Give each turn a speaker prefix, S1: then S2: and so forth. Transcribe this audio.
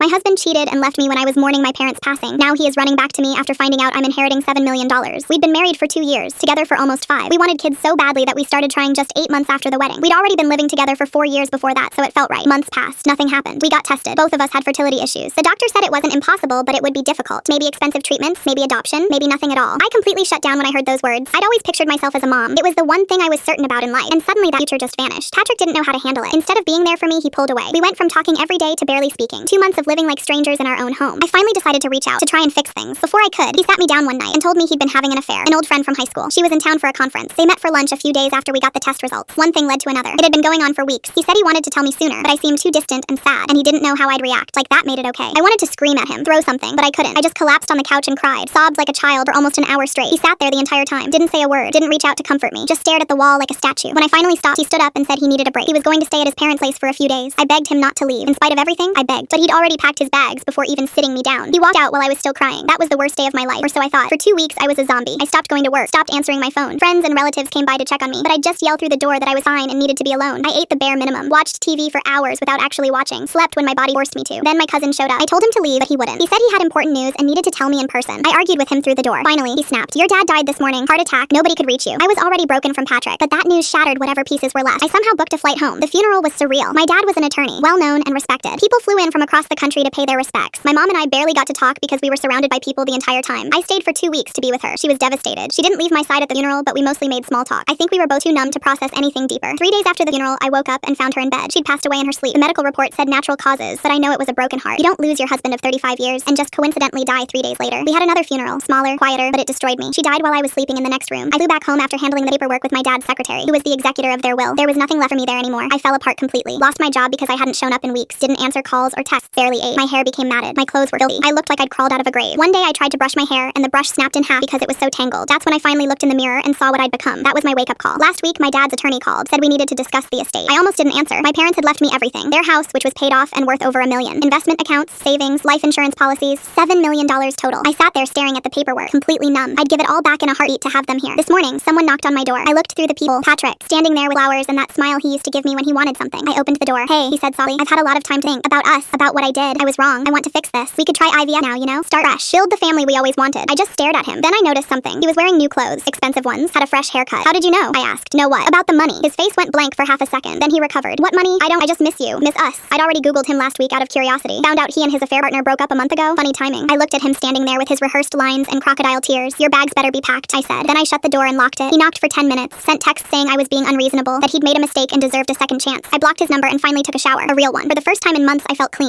S1: My husband cheated and left me when I was mourning my parents' passing. Now he is running back to me after finding out I'm inheriting $7 million. We'd been married for 2 years, together for almost 5. We wanted kids so badly that we started trying just 8 months after the wedding. We'd already been living together for 4 years before that, so it felt right. Months passed. Nothing happened. We got tested. Both of us had fertility issues. The doctor said it wasn't impossible, but it would be difficult. Maybe expensive treatments, maybe adoption, maybe nothing at all. I completely shut down when I heard those words. I'd always pictured myself as a mom. It was the one thing I was certain about in life, and suddenly that future just vanished. Patrick didn't know how to handle it. Instead of being there for me, he pulled away. We went from talking every day to barely speaking. 2 months of living like strangers in our own home. I finally decided to reach out to try and fix things. Before I could, he sat me down one night and told me he'd been having an affair. An old friend from high school. She was in town for a conference. They met for lunch a few days after we got the test results. One thing led to another. It had been going on for weeks. He said he wanted to tell me sooner, but I seemed too distant and sad, and he didn't know how I'd react. Like that made it okay. I wanted to scream at him, throw something, but I couldn't. I just collapsed on the couch and cried, sobbed like a child for almost an hour straight. He sat there the entire time, didn't say a word, didn't reach out to comfort me, just stared at the wall like a statue. When I finally stopped, he stood up and said he needed a break. He was going to stay at his parents' place for a few days. I begged him not to leave. In spite of everything, I begged. But he'd already packed his bags before even sitting me down. He walked out while I was still crying. That was the worst day of my life, or so I thought. For 2 weeks, I was a zombie. I stopped going to work, stopped answering my phone. Friends and relatives came by to check on me, but I'd just yell through the door that I was fine and needed to be alone. I ate the bare minimum, watched TV for hours without actually watching, slept when my body forced me to. Then my cousin showed up. I told him to leave, but he wouldn't. He said he had important news and needed to tell me in person. I argued with him through the door. Finally, he snapped. Your dad died this morning. Heart attack. Nobody could reach you. I was already broken from Patrick, but that news shattered whatever pieces were left. I somehow booked a flight home. The funeral was surreal. My dad was an attorney, well-known and respected. People flew in from across the country to pay their respects. My mom and I barely got to talk because we were surrounded by people the entire time. I stayed for 2 weeks to be with her. She was devastated. She didn't leave my side at the funeral, but we mostly made small talk. I think we were both too numb to process anything deeper. 3 days after the funeral, I woke up and found her in bed. She'd passed away in her sleep. The medical report said natural causes, but I know it was a broken heart. You don't lose your husband of 35 years and just coincidentally die 3 days later. We had another funeral, smaller, quieter, but it destroyed me. She died while I was sleeping in the next room. I flew back home after handling the paperwork with my dad's secretary, who was the executor of their will. There was nothing left for me there anymore. I fell apart completely. Lost my job because I hadn't shown up in weeks. Didn't answer calls or texts. Barely ate. My hair became matted. My clothes were filthy. I looked like I'd crawled out of a grave. One day I tried to brush my hair and the brush snapped in half because it was so tangled. That's when I finally looked in the mirror and saw what I'd become. That was my wake-up call. Last week, my dad's attorney called, said we needed to discuss the estate. I almost didn't answer. My parents had left me everything. Their house, which was paid off and worth over $1 million. Investment accounts, savings, life insurance policies, $7 million total. I sat there staring at the paperwork, completely numb. I'd give it all back in a heartbeat to have them here. This morning, someone knocked on my door. I looked through the people. Patrick, standing there with flowers and that smile he used to give me when he wanted something. I opened the door. Hey, he said softly. I've had a lot of time to think about us, about what I did. I was wrong. I want to fix this. We could try IVF now, you know? Start fresh. Build the family we always wanted. I just stared at him. Then I noticed something. He was wearing new clothes, expensive ones, had a fresh haircut. How did you know? I asked. Know what? About the money. His face went blank for half a second. Then he recovered. What money? I just miss you. Miss us. I'd already Googled him last week out of curiosity. Found out he and his affair partner broke up a month ago. Funny timing. I looked at him standing there with his rehearsed lines and crocodile tears. Your bags better be packed, I said. Then I shut the door and locked it. He knocked for 10 minutes, sent texts saying I was being unreasonable, that he'd made a mistake and deserved a second chance. I blocked his number and finally took a shower. A real one. For the first time in months, I felt clean.